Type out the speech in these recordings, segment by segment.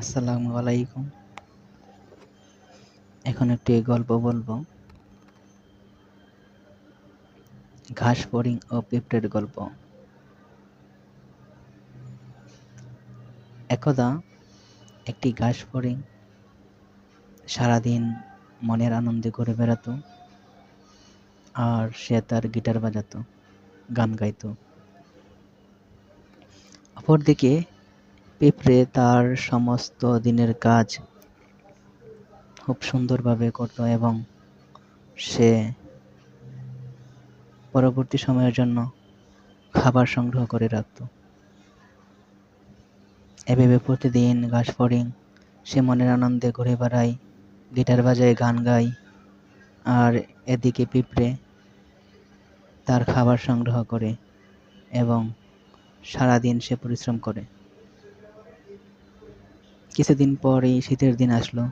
আসসালামু আলাইকুম। এখন একটি গল্প বলবো। ঘাস ফড়িং ও পিঁপড়ের গল্প। একদা একটি ঘাস ফড়িং সারাদিন মনের আনন্দে ঘুরে বেড়াতো, আর সে তার গিটার বাজাতো, গান গাইতো। অপরদিকে পিঁপড়ে তার সমস্ত দিনের কাজ খুব সুন্দরভাবে করত এবং সে পরবর্তী সময়ের জন্য খাবার সংগ্রহ করে রাখত। এভাবে প্রতিদিন ঘাস ফড়িং সে মনের আনন্দে ঘুরে বেড়ায়, গিটার বাজায়, গান গায়, আর এদিকে পিঁপড়ে তার খাবার সংগ্রহ করে এবং সারাদিন সে পরিশ্রম করে। কিছুদিন পরেই শীতের দিন আসলো।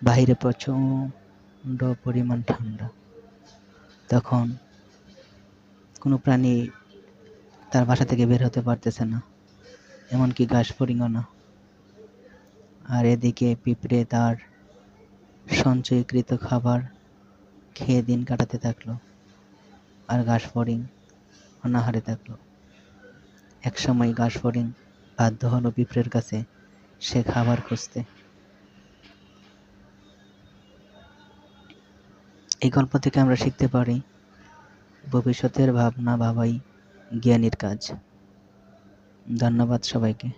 বাহিরে প্রচণ্ড পরিমাণ ঠান্ডা। তখন কোনো প্রাণী তার বাসা থেকে বের হতে পারতেছে না, এমনকি ঘাস ফড়িংও না। আর এদিকে পিঁপড়ে তার সঞ্চয়কৃত খাবার খেয়ে দিন কাটাতে থাকলো, আর ঘাস ফড়িং অনাহারে থাকলো। একসময় ঘাস ফড়িং বাধ্য হলো পিঁপড়ের কাছে সে খাবার খুঁজতে। এই গল্প থেকে আমরা শিখতে পারি, ভবিষ্যতের ভাবনা ভাবাই জ্ঞানীর কাজ। ধন্যবাদ সবাইকে।